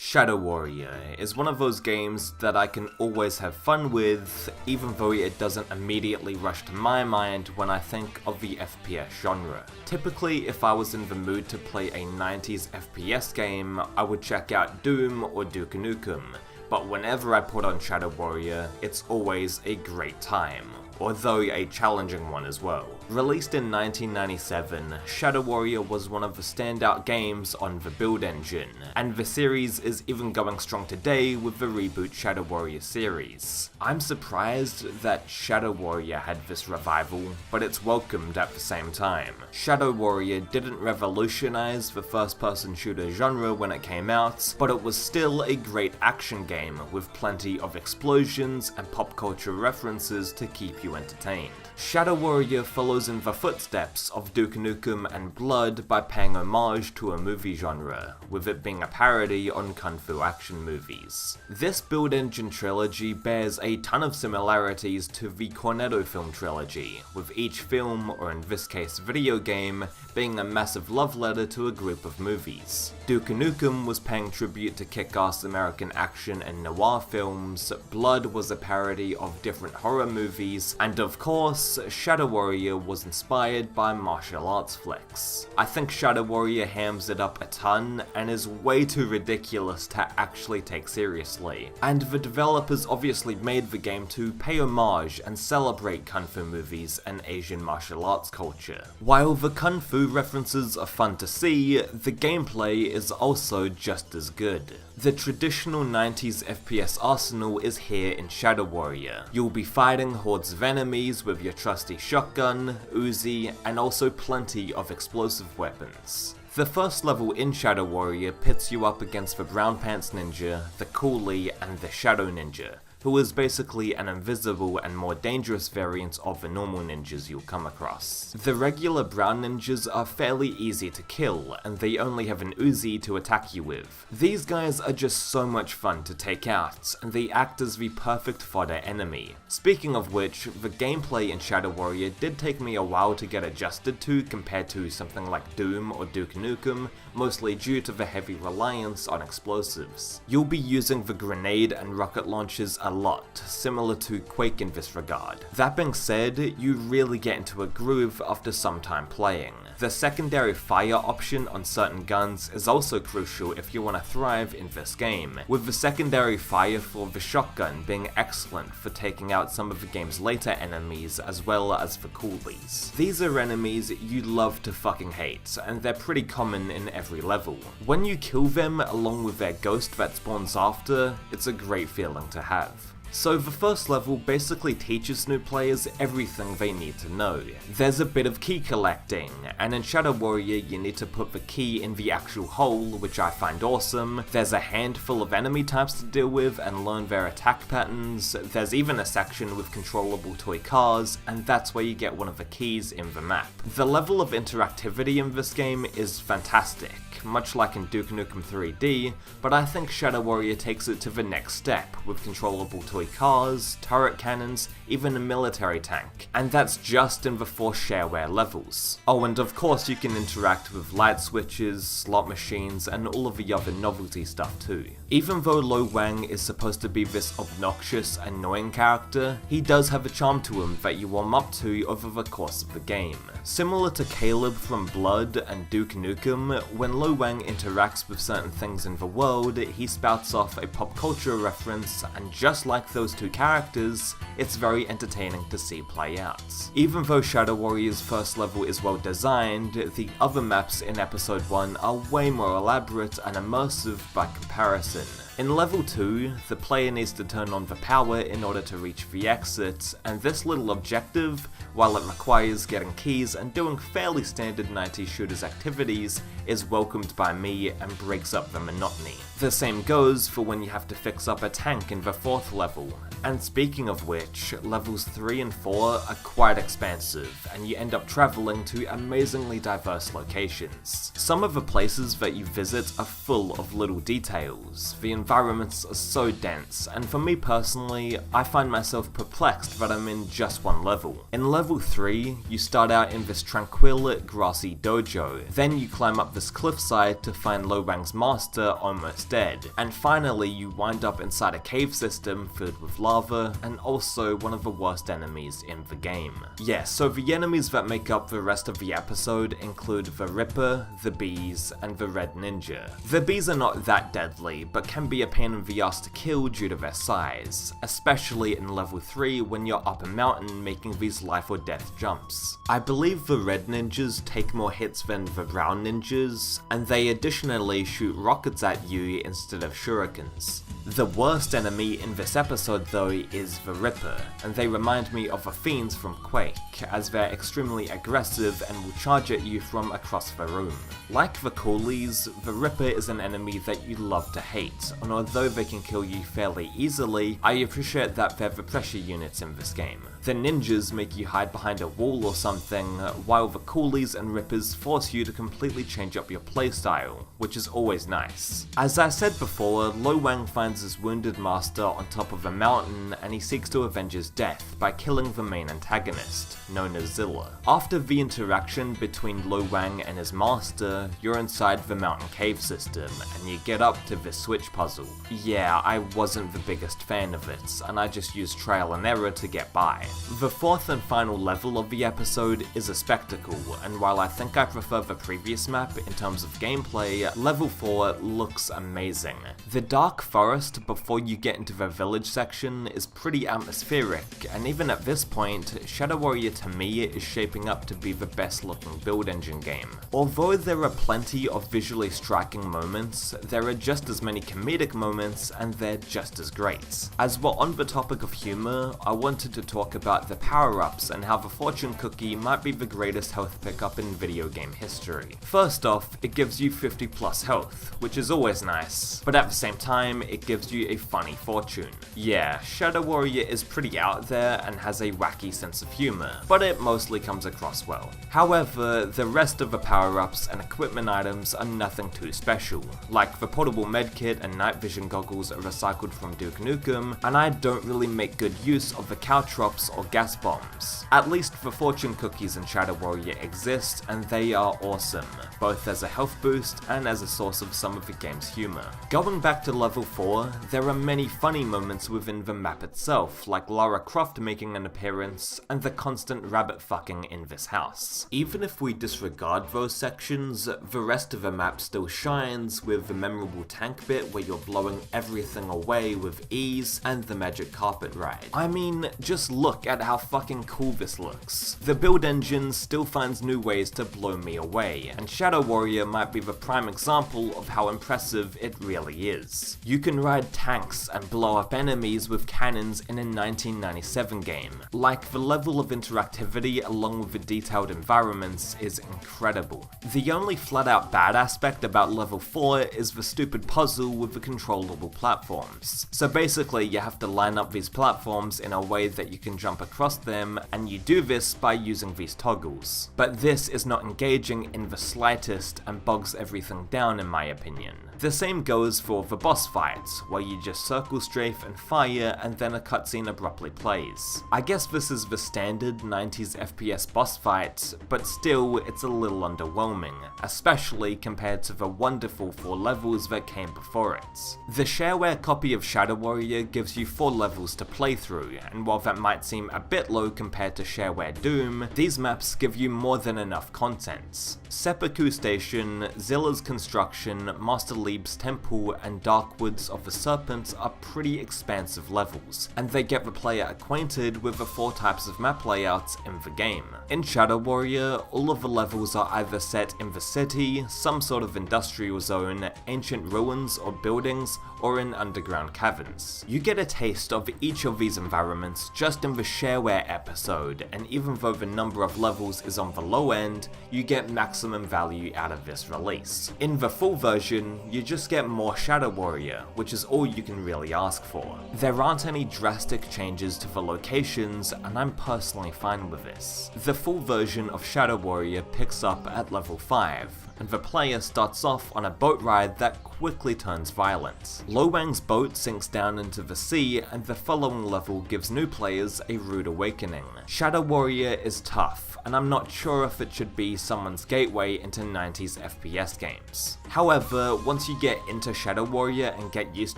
Shadow Warrior is one of those games that I can always have fun with, even though it doesn't immediately rush to my mind when I think of the FPS genre. Typically, if I was in the mood to play a 90s FPS game, I would check out Doom or Duke Nukem, but whenever I put on Shadow Warrior, it's always a great time, although a challenging one as well. Released in 1997, Shadow Warrior was one of the standout games on the Build engine, and the series is even going strong today with the reboot Shadow Warrior series. I'm surprised that Shadow Warrior had this revival, but it's welcomed at the same time. Shadow Warrior didn't revolutionize the first-person shooter genre when it came out, but it was still a great action game with plenty of explosions and pop culture references to keep you entertained. Shadow Warrior follows in the footsteps of Duke Nukem and Blood by paying homage to a movie genre, with it being a parody on kung fu action movies. This Build engine trilogy bears a ton of similarities to the Cornetto film trilogy, with each film, or in this case video game, being a massive love letter to a group of movies. Duke Nukem was paying tribute to kick-ass American action and noir films, Blood was a parody of different horror movies, and of course, Shadow Warrior was inspired by martial arts flicks. I think Shadow Warrior hams it up a ton and is way too ridiculous to actually take seriously. And the developers obviously made the game to pay homage and celebrate kung fu movies and Asian martial arts culture. While the kung fu references are fun to see, the gameplay is also just as good. The traditional 90s FPS arsenal is here in Shadow Warrior. You'll be fighting hordes of enemies with your trusty shotgun, Uzi, and also plenty of explosive weapons. The first level in Shadow Warrior pits you up against the Brown Pants Ninja, the Coolie, and the Shadow Ninja, who is basically an invisible and more dangerous variant of the normal ninjas you'll come across. The regular brown ninjas are fairly easy to kill, and they only have an Uzi to attack you with. These guys are just so much fun to take out, and they act as the perfect fodder enemy. Speaking of which, the gameplay in Shadow Warrior did take me a while to get adjusted to compared to something like Doom or Duke Nukem, mostly due to the heavy reliance on explosives. You'll be using the grenade and rocket launchers a lot, similar to Quake in this regard. That being said, you really get into a groove after some time playing. The secondary fire option on certain guns is also crucial if you want to thrive in this game, with the secondary fire for the shotgun being excellent for taking out some of the game's later enemies as well as the coolies. These are enemies you love to fucking hate, and they're pretty common in every level. When you kill them along with their ghost that spawns after, it's a great feeling to have. So the first level basically teaches new players everything they need to know. There's a bit of key collecting, and in Shadow Warrior you need to put the key in the actual hole, which I find awesome. There's a handful of enemy types to deal with and learn their attack patterns. There's even a section with controllable toy cars, and that's where you get one of the keys in the map. The level of interactivity in this game is fantastic, much like in Duke Nukem 3D, but I think Shadow Warrior takes it to the next step with controllable toy cars, turret cannons, even a military tank, and that's just in the 4 shareware levels. Oh, and of course you can interact with light switches, slot machines, and all of the other novelty stuff too. Even though Lo Wang is supposed to be this obnoxious, annoying character, he does have a charm to him that you warm up to over the course of the game. Similar to Caleb from Blood and Duke Nukem, when Lo Wang interacts with certain things in the world, he spouts off a pop culture reference, and just like those two characters, it's very entertaining to see play out. Even though Shadow Warrior's first level is well designed, the other maps in episode 1 are way more elaborate and immersive by comparison. In level 2, the player needs to turn on the power in order to reach the exit, and this little objective, while it requires getting keys and doing fairly standard 90s shooters activities, is welcomed by me and breaks up the monotony. The same goes for when you have to fix up a tank in the 4th level. And speaking of which, levels 3 and 4 are quite expansive, and you end up traveling to amazingly diverse locations. Some of the places that you visit are full of little details. The environments are so dense, and for me personally, I find myself perplexed that I'm in just one level. In level 3, you start out in this tranquil, grassy dojo, then you climb up this cliffside to find Lo Wang's master almost dead, and finally you wind up inside a cave system filled with lava, and also one of the worst enemies in the game. Yeah, so the enemies that make up the rest of the episode include the Ripper, the bees, and the Red Ninja. The bees are not that deadly, but can be a pain in the ass to kill due to their size, especially in level 3 when you're up a mountain making these life or death jumps. I believe the Red Ninjas take more hits than the Brown Ninjas, and they additionally shoot rockets at you instead of shurikens. The worst enemy in this episode though is the Ripper, and they remind me of the fiends from Quake, as they're extremely aggressive and will charge at you from across the room. Like the Coolies, the Ripper is an enemy that you love to hate, and although they can kill you fairly easily, I appreciate that they're the pressure units in this game. The ninjas make you hide behind a wall or something, while the Coolies and Rippers force you to completely change up your playstyle, which is always nice. As I said before, Lo Wang finds his wounded master on top of a mountain and he seeks to avenge his death by killing the main antagonist, known as Zilla. After the interaction between Lo Wang and his master, you're inside the mountain cave system and you get up to this switch puzzle. Yeah, I wasn't the biggest fan of it, and I just used trial and error to get by. The fourth and final level of the episode is a spectacle, and while I think I prefer the previous map in terms of gameplay, level 4 looks amazing. The dark forest before you get into the village section is pretty atmospheric, and even at this point, Shadow Warrior to me is shaping up to be the best looking build engine game. Although there are plenty of visually striking moments, there are just as many comedic moments, and they're just as great. As we're on the topic of humor, I wanted to talk about the power-ups and how the fortune cookie might be the greatest health pickup in video game history. First off, it gives you 50 plus health, which is always nice, but at the same time, it gives you a funny fortune. Yeah, Shadow Warrior is pretty out there and has a wacky sense of humor, but it mostly comes across well. However, the rest of the power-ups and equipment items are nothing too special, like the portable medkit and night vision goggles are recycled from Duke Nukem, and I don't really make good use of the caltrops or gas bombs. At least the fortune cookies in Shadow Warrior exist, and they are awesome, both as a health boost and as a source of some of the game's humor. Going back to level 4, there are many funny moments within the map itself, like Lara Croft making an appearance, and the constant rabbit fucking in this house. Even if we disregard those sections, the rest of the map still shines, with the memorable tank bit where you're blowing everything away with ease, and the magic carpet ride. I mean, just look at how fucking cool this looks. The build engine still finds new ways to blow me away, and Shadow Warrior might be the prime example of how impressive it really is. You can ride tanks and blow up enemies with cannons in a 1997 game. Like, the level of interactivity along with the detailed environments is incredible. The only flat out bad aspect about level 4 is the stupid puzzle with the controllable platforms. So basically you have to line up these platforms in a way that you can jump across them, and you do this by using these toggles. But this is not engaging in the slightest and bogs everything down in my opinion. The same goes for the boss fights, where you just circle strafe and fire and then a cutscene abruptly plays. I guess this is the standard 90s FPS boss fight, but still it's a little underwhelming, especially compared to the wonderful 4 levels that came before it. The shareware copy of Shadow Warrior gives you 4 levels to play through, and while that might seem a bit low compared to shareware Doom, these maps give you more than enough content. Seppuku Station, Zilla's Construction, Master Lieb's Temple, and Darkwoods of the Serpent are pretty expansive levels, and they get the player acquainted with the 4 types of map layouts in the game. In Shadow Warrior, all of the levels are either set in the city, some sort of industrial zone, ancient ruins or buildings, or in underground caverns. You get a taste of each of these environments just in the shareware episode, and even though the number of levels is on the low end, you get maximum value out of this release. In the full version, you just get more Shadow Warrior, which is all you can really ask for. There aren't any drastic changes to the locations, and I'm personally fine with this. The full version of Shadow Warrior picks up at level 5, and the player starts off on a boat ride that quickly turns violent. Lo Wang's boat sinks down into the sea, and the following level gives new players a rude awakening. Shadow Warrior is tough, and I'm not sure if it should be someone's gateway into 90s FPS games. However, once you get into Shadow Warrior and get used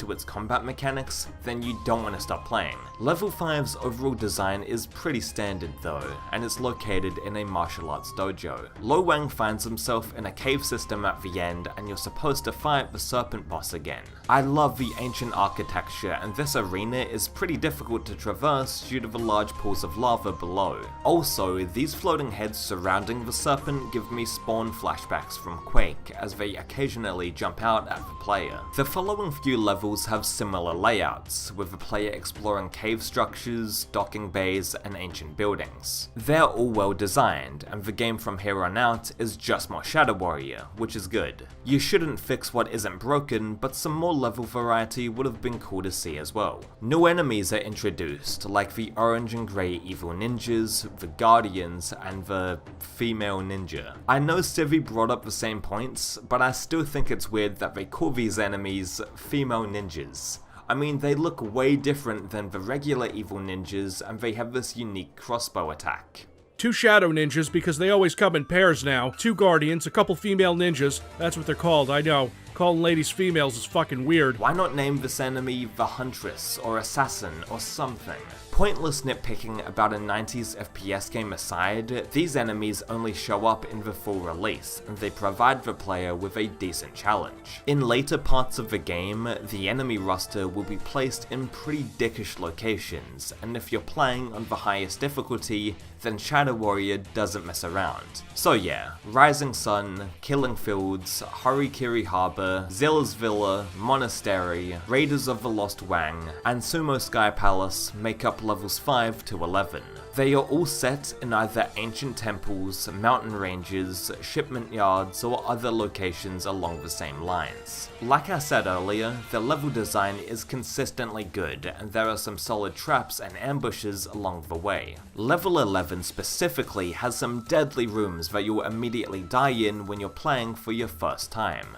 to its combat mechanics, then you don't want to stop playing. Level 5's overall design is pretty standard though, and it's located in a martial arts dojo. Lo Wang finds himself in a cave system at the end, and you're supposed to fight the serpent boss again. I love the ancient architecture, and this arena is pretty difficult to traverse due to the large pools of lava below. Also, these floating heads surrounding the serpent give me Spawn flashbacks from Quake, as they occasionally jump out at the player. The following few levels have similar layouts, with the player exploring cave structures, docking bays, and ancient buildings. They're all well designed, and the game from here on out is just more Shadow Warrior, which is good. You shouldn't fix what isn't broken, but some more level variety would have been cool to see as well. New enemies are introduced, like the orange and grey evil ninjas, the guardians, and the female ninja. I know Civi brought up the same points, but I still think it's weird that they call these enemies female ninjas. I mean, they look way different than the regular evil ninjas, and they have this unique crossbow attack. 2 shadow ninjas because they always come in pairs now. 2 guardians, a couple female ninjas. That's what they're called, I know. Calling ladies females is fucking weird. Why not name this enemy the Huntress, or Assassin, or something? Pointless nitpicking about a 90s FPS game aside, these enemies only show up in the full release, and they provide the player with a decent challenge. In later parts of the game, the enemy roster will be placed in pretty dickish locations, and if you're playing on the highest difficulty, then Shadow Warrior doesn't mess around. So yeah, Rising Sun, Killing Fields, Harikiri Harbor, Zilla's Villa, Monastery, Raiders of the Lost Wang, and Sumo Sky Palace make up levels 5 to 11. They are all set in either ancient temples, mountain ranges, shipment yards, or other locations along the same lines. Like I said earlier, the level design is consistently good, and there are some solid traps and ambushes along the way. Level 11 specifically has some deadly rooms that you'll immediately die in when you're playing for your first time.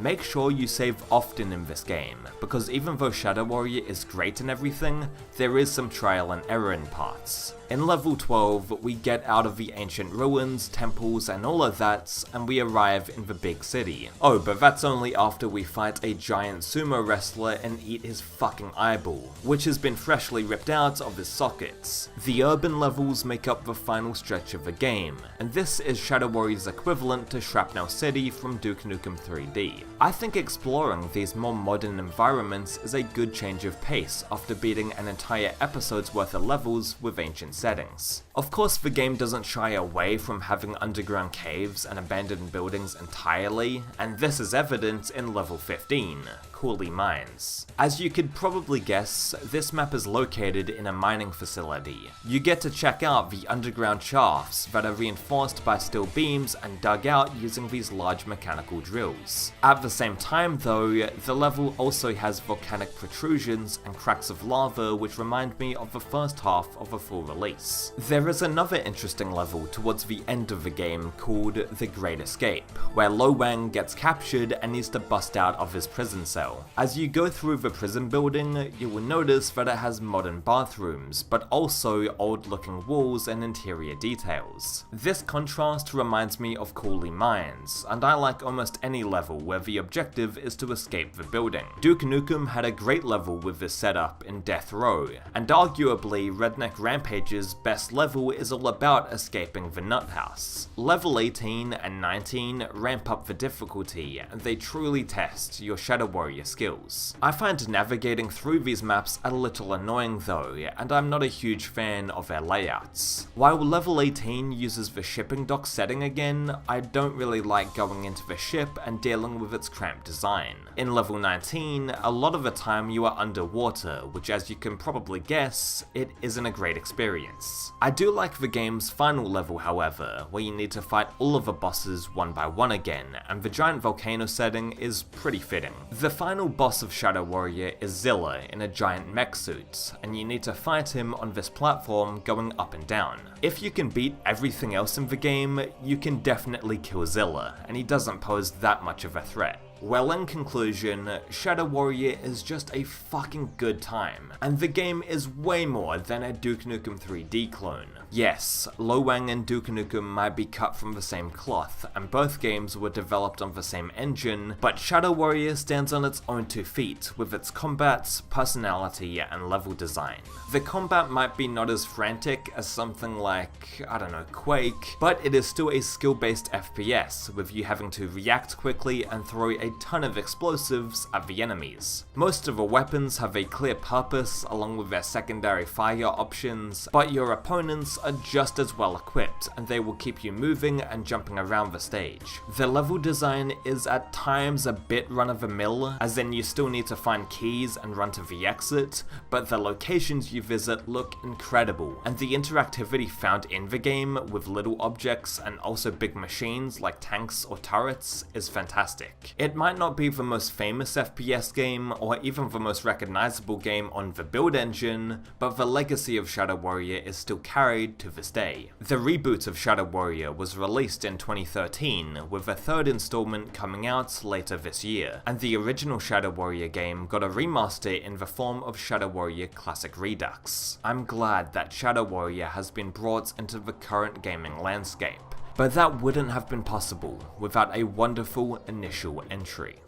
Make sure you save often in this game, because even though Shadow Warrior is great and everything, there is some trial and error in parts. In level 12, we get out of the ancient ruins, temples, and all of that, and we arrive in the big city. Oh, but that's only after we fight a giant sumo wrestler and eat his fucking eyeball, which has been freshly ripped out of his sockets. The urban levels make up the final stretch of the game, and this is Shadow Warrior's equivalent to Shrapnel City from Duke Nukem 3D. I think exploring these more modern environments is a good change of pace after beating an entire episode's worth of levels with ancient settings. Of course, the game doesn't shy away from having underground caves and abandoned buildings entirely, and this is evident in level 15, Cooley Mines. As you could probably guess, this map is located in a mining facility. You get to check out the underground shafts that are reinforced by steel beams and dug out using these large mechanical drills. At the same time though, the level also has volcanic protrusions and cracks of lava which remind me of the first half of a full release. There is another interesting level towards the end of the game called The Great Escape, where Lo Wang gets captured and needs to bust out of his prison cell. As you go through the prison building, you will notice that it has modern bathrooms, but also old looking walls and interior details. This contrast reminds me of Cooley Mines, and I like almost any level where the objective is to escape the building. Duke Nukem had a great level with this setup in Death Row, and arguably Redneck Rampage's best level is all about escaping the nut house. Level 18 and 19 ramp up the difficulty, and they truly test your Shadow Warrior skills. I find navigating through these maps a little annoying though, and I'm not a huge fan of their layouts. While level 18 uses the shipping dock setting again, I don't really like going into the ship and dealing with its its cramped design. In level 19, a lot of the time you are underwater, which as you can probably guess, it isn't a great experience. I do like the game's final level however, where you need to fight all of the bosses one by one again, and the giant volcano setting is pretty fitting. The final boss of Shadow Warrior is Zilla in a giant mech suit, and you need to fight him on this platform going up and down. If you can beat everything else in the game, you can definitely kill Zilla, and he doesn't pose that much of a threat. Well, in conclusion, Shadow Warrior is just a fucking good time, and the game is way more than a Duke Nukem 3D clone. Yes, Lo Wang and Duke Nukem might be cut from the same cloth, and both games were developed on the same engine, but Shadow Warrior stands on its own 2 feet, with its combat, personality, and level design. The combat might be not as frantic as something like, I don't know, Quake, but it is still a skill-based FPS, with you having to react quickly and throw a ton of explosives at the enemies. Most of the weapons have a clear purpose along with their secondary fire options, but your opponents are just as well equipped, and they will keep you moving and jumping around the stage. The level design is at times a bit run-of-the-mill, as in you still need to find keys and run to the exit, but the locations you visit look incredible, and the interactivity found in the game with little objects and also big machines like tanks or turrets is fantastic. It might not be the most famous FPS game or even the most recognizable game on the build engine, but the legacy of Shadow Warrior is still carried to this day. The reboot of Shadow Warrior was released in 2013, with a 3rd installment coming out later this year, and the original Shadow Warrior game got a remaster in the form of Shadow Warrior Classic Redux. I'm glad that Shadow Warrior has been brought into the current gaming landscape, but that wouldn't have been possible without a wonderful initial entry.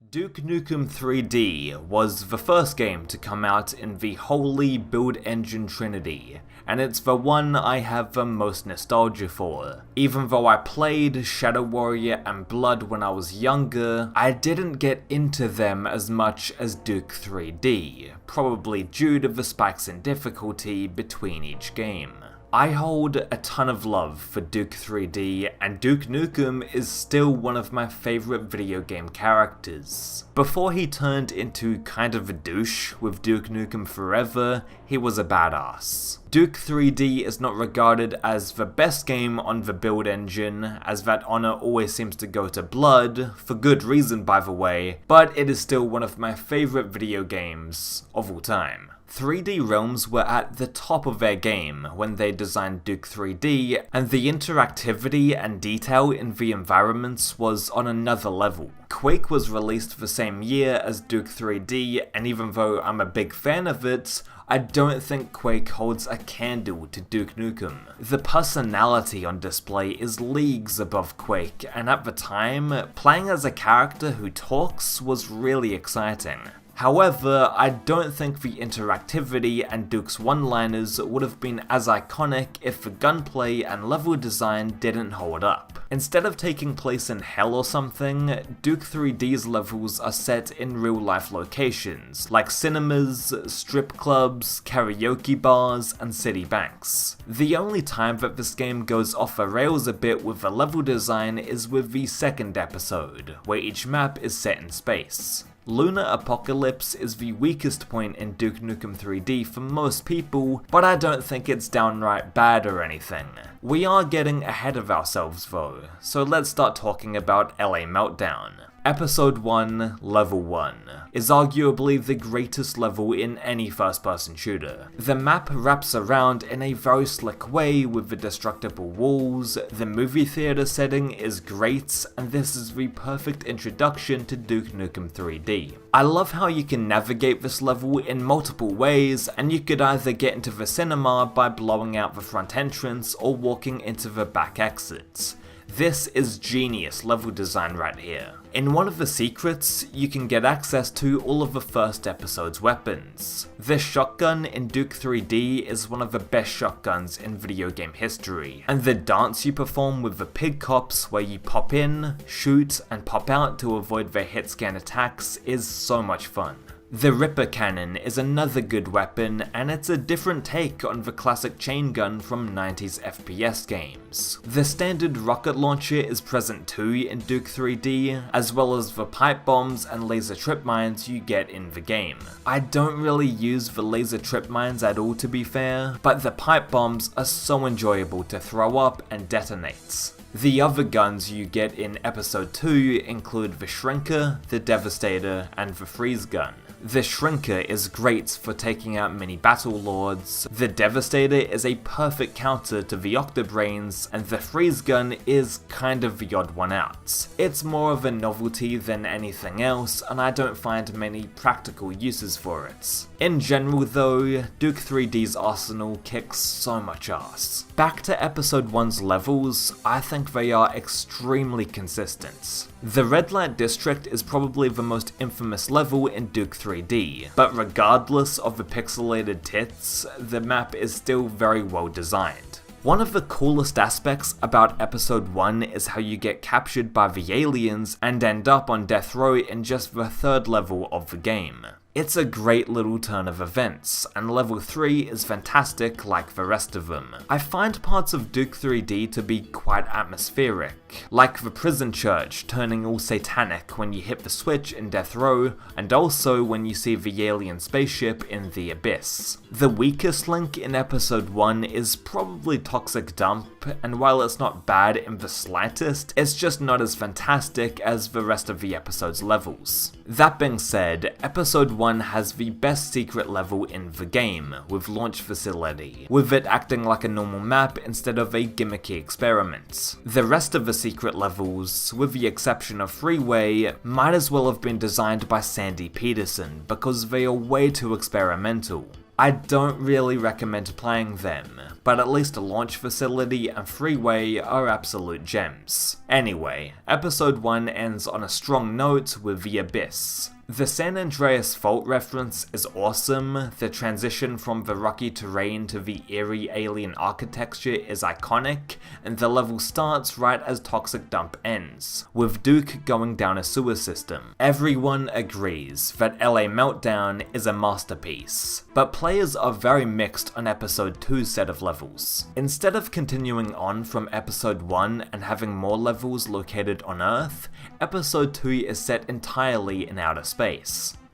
Duke Nukem 3D was the first game to come out in the holy build engine trinity, and it's the one I have the most nostalgia for. Even though I played Shadow Warrior and Blood when I was younger, I didn't get into them as much as Duke 3D, probably due to the spikes in difficulty between each game. I hold a ton of love for Duke 3D, and Duke Nukem is still one of my favourite video game characters. Before he turned into kind of a douche with Duke Nukem Forever, he was a badass. Duke 3D is not regarded as the best game on the build engine, as that honor always seems to go to Blood, for good reason by the way, but it is still one of my favourite video games of all time. 3D Realms were at the top of their game when they designed Duke 3D, and the interactivity and detail in the environments was on another level. Quake was released the same year as Duke 3D, and even though I'm a big fan of it, I don't think Quake holds a candle to Duke Nukem. The personality on display is leagues above Quake, and at the time, playing as a character who talks was really exciting. However, I don't think the interactivity and Duke's one-liners would have been as iconic if the gunplay and level design didn't hold up. Instead of taking place in hell or something, Duke 3D's levels are set in real-life locations, like cinemas, strip clubs, karaoke bars, and city banks. The only time that this game goes off the rails a bit with the level design is with the second episode, where each map is set in space. Lunar Apocalypse is the weakest point in Duke Nukem 3D for most people, but I don't think it's downright bad or anything. We are getting ahead of ourselves though, so let's start talking about LA Meltdown. Episode 1, Level 1, is arguably the greatest level in any first-person shooter. The map wraps around in a very slick way with the destructible walls, the movie theater setting is great, and this is the perfect introduction to Duke Nukem 3D. I love how you can navigate this level in multiple ways, and you could either get into the cinema by blowing out the front entrance or walking into the back exits. This is genius level design right here. In one of the secrets, you can get access to all of the first episode's weapons. This shotgun in Duke 3D is one of the best shotguns in video game history, and the dance you perform with the pig cops where you pop in, shoot, and pop out to avoid their hit scan attacks is so much fun. The Ripper Cannon is another good weapon, and it's a different take on the classic chain gun from 90s FPS games. The standard rocket launcher is present too in Duke 3D, as well as the pipe bombs and laser trip mines you get in the game. I don't really use the laser trip mines at all, to be fair, but the pipe bombs are so enjoyable to throw up and detonate. The other guns you get in Episode 2 include the Shrinker, the Devastator, and the Freeze Gun. The Shrinker is great for taking out many battle lords, the Devastator is a perfect counter to the Octobrains, and the Freeze Gun is kind of the odd one out. It's more of a novelty than anything else, and I don't find many practical uses for it. In general though, Duke 3D's arsenal kicks so much ass. Back to Episode 1's levels, I think they are extremely consistent. The Red Light District is probably the most infamous level in Duke 3D, but regardless of the pixelated tits, the map is still very well designed. One of the coolest aspects about Episode 1 is how you get captured by the aliens and end up on death row in just the third level of the game. It's a great little turn of events, and level 3 is fantastic like the rest of them. I find parts of Duke 3D to be quite atmospheric, like the prison church turning all satanic when you hit the switch in Death Row, and also when you see the alien spaceship in the Abyss. The weakest link in Episode 1 is probably Toxic Dump, and while it's not bad in the slightest, it's just not as fantastic as the rest of the episode's levels. That being said, Episode 1 has the best secret level in the game, with Launch Facility, with it acting like a normal map instead of a gimmicky experiment. The rest of the secret levels, with the exception of Freeway, might as well have been designed by Sandy Peterson because they are way too experimental. I don't really recommend playing them, but at least Launch Facility and Freeway are absolute gems. Anyway, Episode 1 ends on a strong note with the Abyss. The San Andreas Fault reference is awesome, the transition from the rocky terrain to the eerie alien architecture is iconic, and the level starts right as Toxic Dump ends, with Duke going down a sewer system. Everyone agrees that LA Meltdown is a masterpiece, but players are very mixed on Episode 2's set of levels. Instead of continuing on from Episode 1 and having more levels located on Earth, Episode 2 is set entirely in outer space.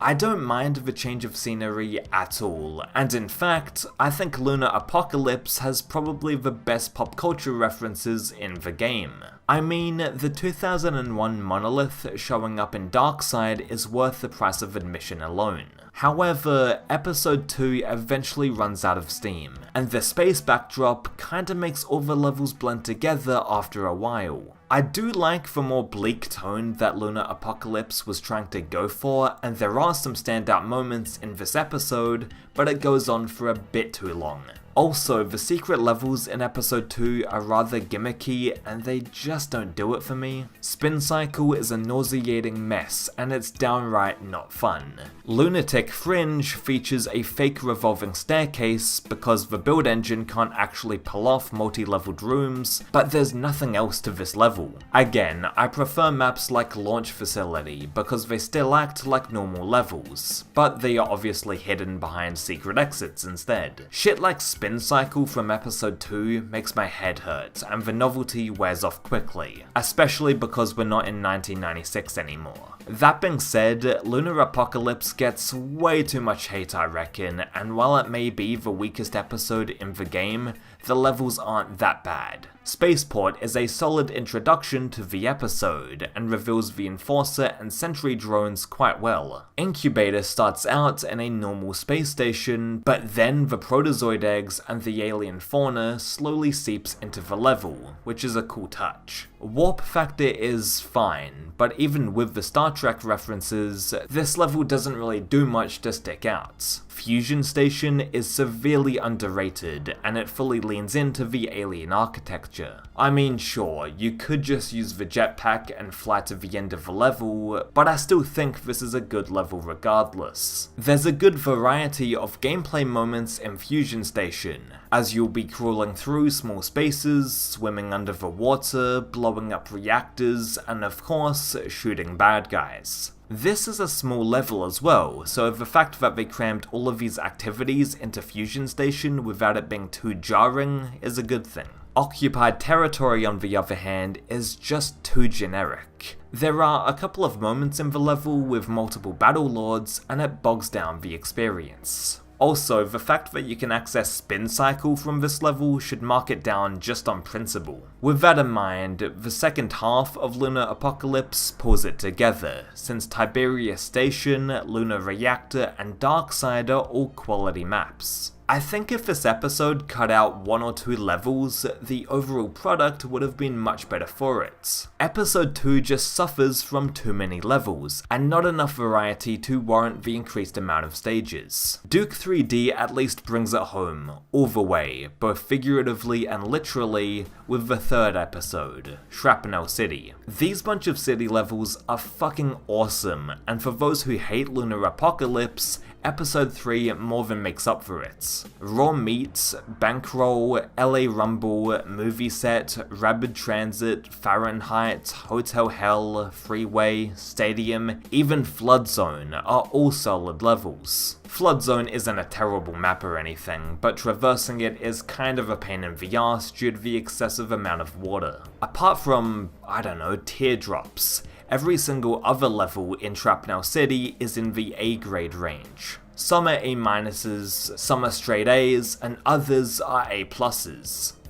I don't mind the change of scenery at all, and in fact, I think Lunar Apocalypse has probably the best pop culture references in the game. I mean, the 2001 monolith showing up in Darkside is worth the price of admission alone. However, Episode 2 eventually runs out of steam, and the space backdrop kinda makes all the levels blend together after a while. I do like the more bleak tone that Lunar Apocalypse was trying to go for, and there are some standout moments in this episode, but it goes on for a bit too long. Also, the secret levels in Episode 2 are rather gimmicky, and they just don't do it for me. Spin Cycle is a nauseating mess, and it's downright not fun. Lunatic Fringe features a fake revolving staircase because the build engine can't actually pull off multi-leveled rooms, but there's nothing else to this level. Again, I prefer maps like Launch Facility because they still act like normal levels, but they are obviously hidden behind secret exits instead. Shit like Spin Cycle from Episode 2 makes my head hurt, and the novelty wears off quickly, especially because we're not in 1996 anymore. That being said, Lunar Apocalypse gets way too much hate, I reckon, and while it may be the weakest episode in the game, the levels aren't that bad. Spaceport is a solid introduction to the episode, and reveals the Enforcer and Sentry drones quite well. Incubator starts out in a normal space station, but then the Protozoid eggs and the alien fauna slowly seeps into the level, which is a cool touch. Warp factor is fine, but even with the Star Trek references, this level doesn't really do much to stick out. Fusion Station is severely underrated, and it fully leans into the alien architecture. I mean, sure, you could just use the jetpack and fly to the end of the level, but I still think this is a good level regardless. There's a good variety of gameplay moments in Fusion Station, as you'll be crawling through small spaces, swimming under the water, blowing up reactors, and of course, shooting bad guys. This is a small level as well, so the fact that they crammed all of these activities into Fusion Station without it being too jarring is a good thing. Occupied Territory, on the other hand, is just too generic. There are a couple of moments in the level with multiple battle lords, and it bogs down the experience. Also, the fact that you can access Spin Cycle from this level should mark it down just on principle. With that in mind, the second half of Lunar Apocalypse pulls it together, since Tiberius Station, Lunar Reactor, and Darkside are all quality maps. I think if this episode cut out 1 or 2 levels, the overall product would have been much better for it. Episode 2 just suffers from too many levels, and not enough variety to warrant the increased amount of stages. Duke 3D at least brings it home, all the way, both figuratively and literally, with the third episode, Shrapnel City. These bunch of city levels are fucking awesome, and for those who hate Lunar Apocalypse, Episode 3 more than makes up for it. Raw Meat, Bankroll, LA Rumble, Movie Set, Rapid Transit, Fahrenheit, Hotel Hell, Freeway, Stadium, even Flood Zone are all solid levels. Flood Zone isn't a terrible map or anything, but traversing it is kind of a pain in the ass due to the excessive amount of water. Apart from, I don't know, teardrops, every single other level in Shrapnel City is in the A grade range. Some are A-minuses, some are straight A's, and others are A+.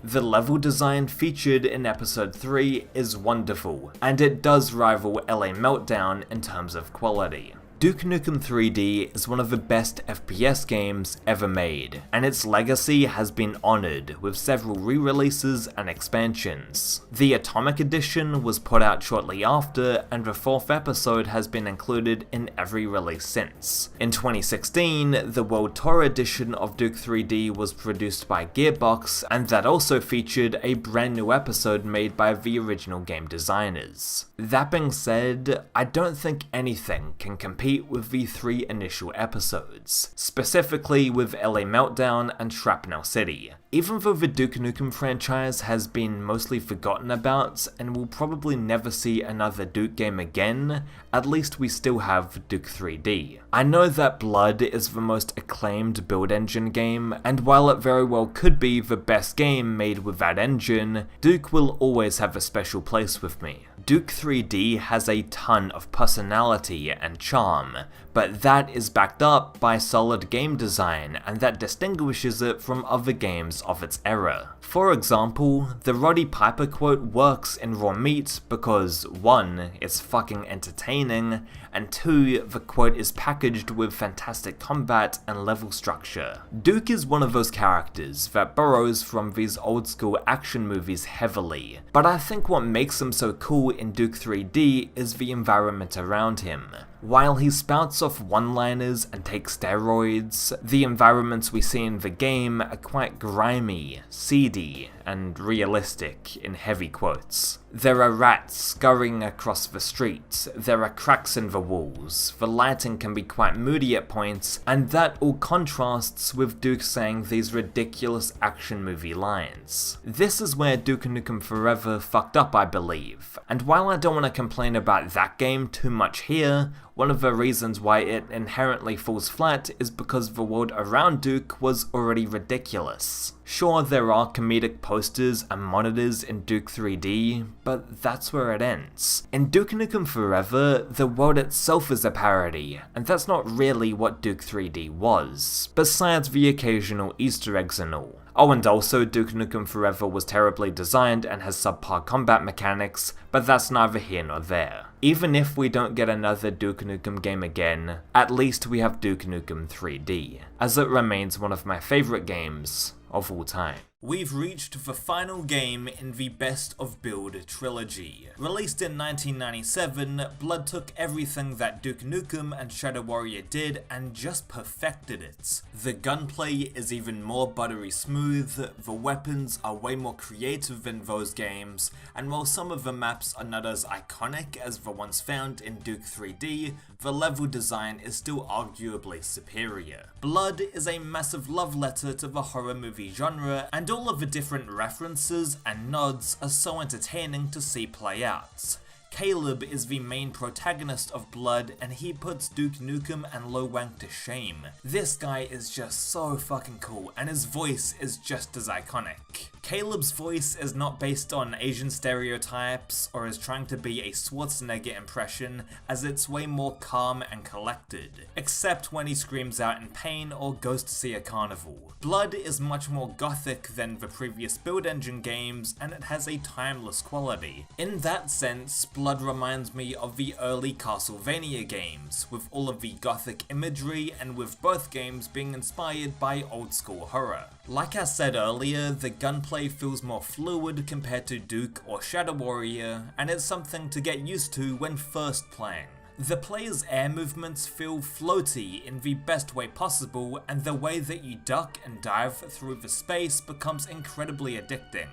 The level design featured in episode 3 is wonderful, and it does rival LA Meltdown in terms of quality. Duke Nukem 3D is one of the best FPS games ever made, and its legacy has been honoured with several re-releases and expansions. The Atomic Edition was put out shortly after, and the 4th episode has been included in every release since. In 2016, the World Tour edition of Duke 3D was produced by Gearbox, and that also featured a brand new episode made by the original game designers. That being said, I don't think anything can compete with the 3 initial episodes, specifically with LA Meltdown and Shrapnel City. Even though the Duke Nukem franchise has been mostly forgotten about and will probably never see another Duke game again, at least we still have Duke 3D. I know that Blood is the most acclaimed build engine game, and while it very well could be the best game made with that engine, Duke will always have a special place with me. Duke 3D has a ton of personality and charm, but that is backed up by solid game design, and that distinguishes it from other games of its era. For example, the Roddy Piper quote works in Raw Meat because 1, it's fucking entertaining, and 2, the quote is packaged with fantastic combat and level structure. Duke is one of those characters that borrows from these old school action movies heavily, but I think what makes him so cool in Duke 3D is the environment around him. While he spouts off one-liners and takes steroids, the environments we see in the game are quite grimy, seedy, and realistic in heavy quotes. There are rats scurrying across the streets, there are cracks in the walls, the lighting can be quite moody at points, and that all contrasts with Duke saying these ridiculous action movie lines. This is where Duke Nukem Forever fucked up, I believe, and while I don't want to complain about that game too much here, one of the reasons why it inherently falls flat is because the world around Duke was already ridiculous. Sure, there are comedic posters and monitors in Duke 3D, but that's where it ends. In Duke Nukem Forever, the world itself is a parody, and that's not really what Duke 3D was, besides the occasional Easter eggs and all. Oh, and also Duke Nukem Forever was terribly designed and has subpar combat mechanics, but that's neither here nor there. Even if we don't get another Duke Nukem game again, at least we have Duke Nukem 3D, as it remains one of my favourite games of all time. We've reached the final game in the Best of Build trilogy. Released in 1997, Blood took everything that Duke Nukem and Shadow Warrior did and just perfected it. The gunplay is even more buttery smooth, the weapons are way more creative than those games, and while some of the maps are not as iconic as the ones found in Duke 3D, the level design is still arguably superior. Blood is a massive love letter to the horror movie genre, and all of the different references and nods are so entertaining to see play out. Caleb is the main protagonist of Blood, and he puts Duke Nukem and Low Wank to shame. This guy is just so fucking cool, and his voice is just as iconic. Caleb's voice is not based on Asian stereotypes or is trying to be a Schwarzenegger impression, as it's way more calm and collected, except when he screams out in pain or goes to see a carnival. Blood is much more gothic than the previous Build Engine games, and it has a timeless quality. In that sense, Blood reminds me of the early Castlevania games, with all of the gothic imagery and with both games being inspired by old school horror. Like I said earlier, the gunplay feels more fluid compared to Duke or Shadow Warrior, and it's something to get used to when first playing. The player's air movements feel floaty in the best way possible, and the way that you duck and dive through the space becomes incredibly addicting.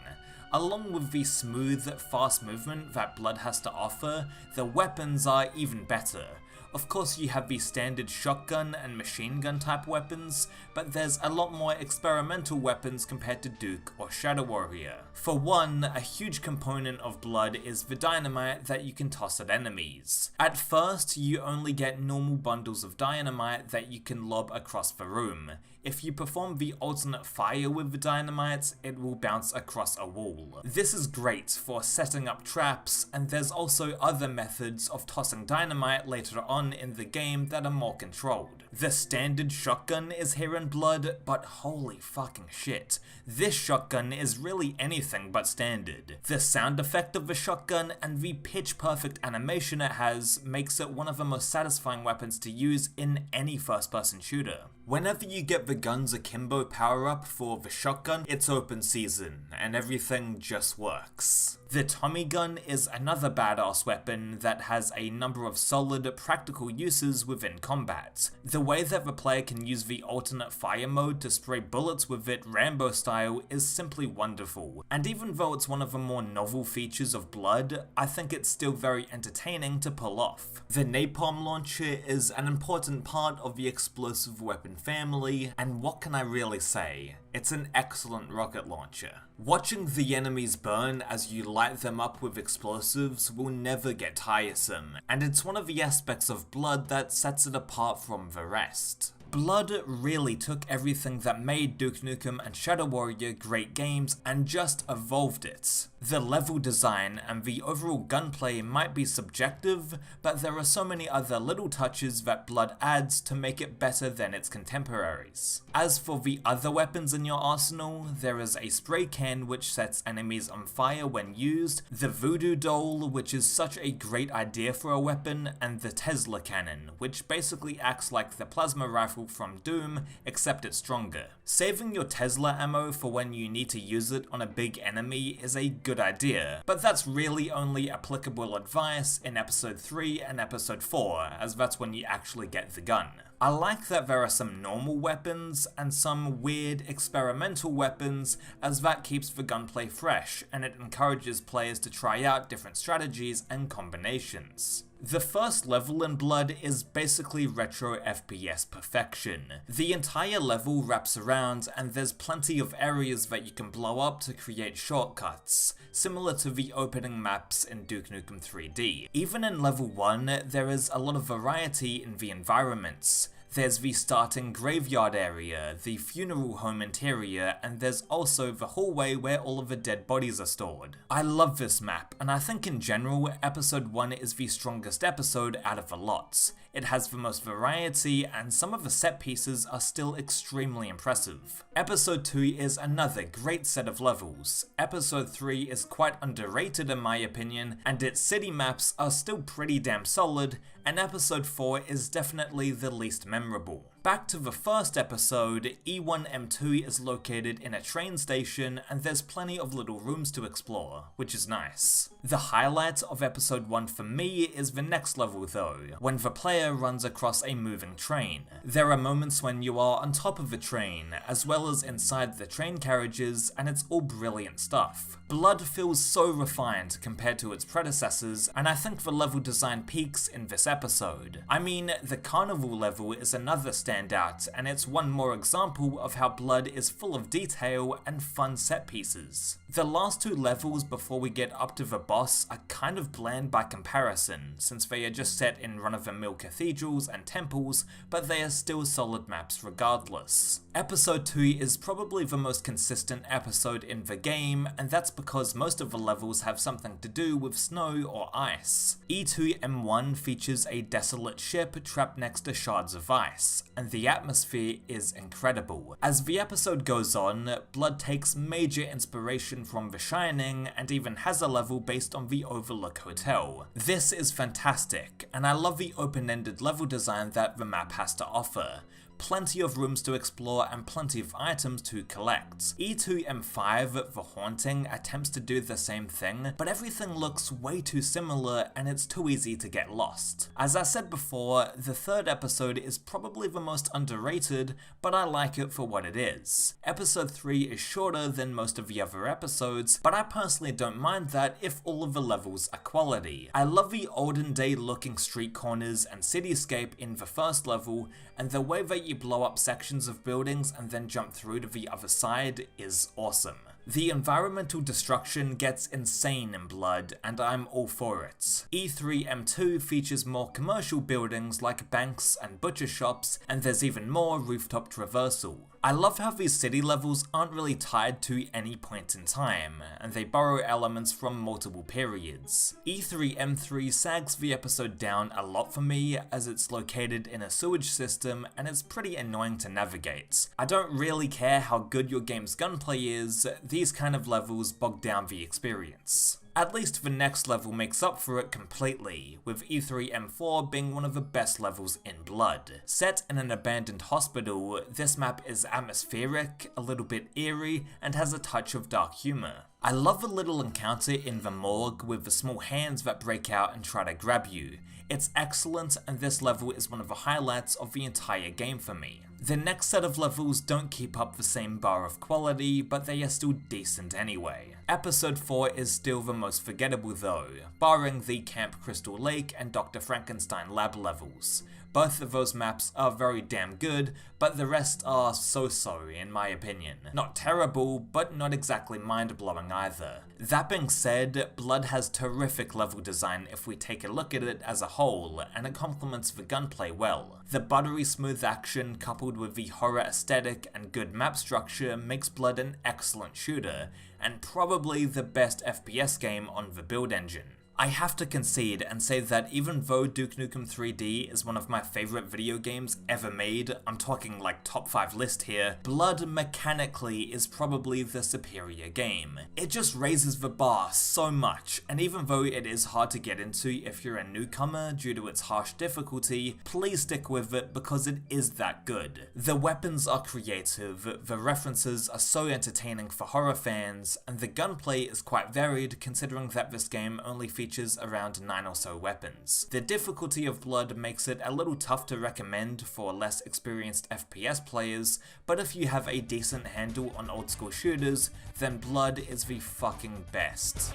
Along with the smooth, fast movement that Blood has to offer, the weapons are even better. Of course you have the standard shotgun and machine gun type weapons, but there's a lot more experimental weapons compared to Duke or Shadow Warrior. For one, a huge component of Blood is the dynamite that you can toss at enemies. At first, you only get normal bundles of dynamite that you can lob across the room. If you perform the alternate fire with the dynamite, it will bounce across a wall. This is great for setting up traps, and there's also other methods of tossing dynamite later on in the game that are more controlled. The standard shotgun is here in Blood, but holy fucking shit, this shotgun is really anything but standard. The sound effect of the shotgun and the pitch perfect animation it has makes it one of the most satisfying weapons to use in any first person shooter. Whenever you get the gun's akimbo power up for the shotgun, it's open season, and everything just works. The Tommy gun is another badass weapon that has a number of solid, practical uses within combat. The way that the player can use the alternate fire mode to spray bullets with it Rambo style is simply wonderful, and even though it's one of the more novel features of Blood, I think it's still very entertaining to pull off. The napalm launcher is an important part of the explosive weapon family, and what can I really say? It's an excellent rocket launcher. Watching the enemies burn as you light them up with explosives will never get tiresome, and it's one of the aspects of Blood that sets it apart from the rest. Blood really took everything that made Duke Nukem and Shadow Warrior great games and just evolved it. The level design and the overall gunplay might be subjective, but there are so many other little touches that Blood adds to make it better than its contemporaries. As for the other weapons in your arsenal, there is a spray can which sets enemies on fire when used, the voodoo doll which is such a great idea for a weapon, and the Tesla cannon, which basically acts like the plasma rifle from Doom, except it's stronger. Saving your Tesla ammo for when you need to use it on a big enemy is a good idea, but that's really only applicable advice in episode 3 and episode 4, as that's when you actually get the gun. I like that there are some normal weapons and some weird experimental weapons, as that keeps the gunplay fresh and it encourages players to try out different strategies and combinations. The first level in Blood is basically retro FPS perfection. The entire level wraps around and there's plenty of areas that you can blow up to create shortcuts, similar to the opening maps in Duke Nukem 3D. Even in level 1, there is a lot of variety in the environments. There's the starting graveyard area, the funeral home interior, and there's also the hallway where all of the dead bodies are stored. I love this map, and I think in general, episode 1 is the strongest episode out of the lots. It has the most variety, and some of the set pieces are still extremely impressive. Episode 2 is another great set of levels. Episode 3 is quite underrated in my opinion, and its city maps are still pretty damn solid, and episode 4 is definitely the least memorable. Back to the first episode, E1M2 is located in a train station and there's plenty of little rooms to explore, which is nice. The highlight of episode 1 for me is the next level though, when the player runs across a moving train. There are moments when you are on top of the train, as well as inside the train carriages, and it's all brilliant stuff. Blood feels so refined compared to its predecessors, and I think the level design peaks in this episode. I mean, the carnival level is another standout stand out, and it's one more example of how Blood is full of detail and fun set pieces. The last two levels before we get up to the boss are kind of bland by comparison, since they are just set in run-of-the-mill cathedrals and temples, but they are still solid maps regardless. Episode 2 is probably the most consistent episode in the game, and that's because most of the levels have something to do with snow or ice. E2M1 features a desolate ship trapped next to shards of ice, and the atmosphere is incredible. As the episode goes on, Blood takes major inspiration from The Shining and even has a level based on the Overlook Hotel. This is fantastic, and I love the open-ended level design that the map has to offer. Plenty of rooms to explore and plenty of items to collect. E2M5, The Haunting, attempts to do the same thing, but everything looks way too similar and it's too easy to get lost. As I said before, the third episode is probably the most underrated, but I like it for what it is. Episode 3 is shorter than most of the other episodes, but I personally don't mind that if all of the levels are quality. I love the olden day looking street corners and cityscape in the first level, and the way that you blow up sections of buildings and then jump through to the other side is awesome. The environmental destruction gets insane in Blood, and I'm all for it. E3M2 features more commercial buildings like banks and butcher shops, and there's even more rooftop traversal. I love how these city levels aren't really tied to any point in time, and they borrow elements from multiple periods. E3M3 sags the episode down a lot for me, as it's located in a sewage system and it's pretty annoying to navigate. I don't really care how good your game's gunplay is, these kind of levels bog down the experience. At least the next level makes up for it completely, with E3M4 being one of the best levels in Blood. Set in an abandoned hospital, this map is atmospheric, a little bit eerie, and has a touch of dark humor. I love the little encounter in the morgue with the small hands that break out and try to grab you. It's excellent, and this level is one of the highlights of the entire game for me. The next set of levels don't keep up the same bar of quality, but they are still decent anyway. Episode 4 is still the most forgettable though, barring the Camp Crystal Lake and Dr. Frankenstein lab levels. Both of those maps are very damn good, but the rest are so-so in my opinion. Not terrible, but not exactly mind-blowing either. That being said, Blood has terrific level design if we take a look at it as a whole, and it complements the gunplay well. The buttery smooth action coupled with the horror aesthetic and good map structure makes Blood an excellent shooter, and probably the best FPS game on the build engine. I have to concede and say that even though Duke Nukem 3D is one of my favorite video games ever made, I'm talking like top 5 list here, Blood mechanically is probably the superior game. It just raises the bar so much, and even though it is hard to get into if you're a newcomer due to its harsh difficulty, please stick with it because it is that good. The weapons are creative, the references are so entertaining for horror fans, and the gunplay is quite varied considering that this game only features around 9 or so weapons. The difficulty of Blood makes it a little tough to recommend for less experienced FPS players, but if you have a decent handle on old school shooters, then Blood is the fucking best.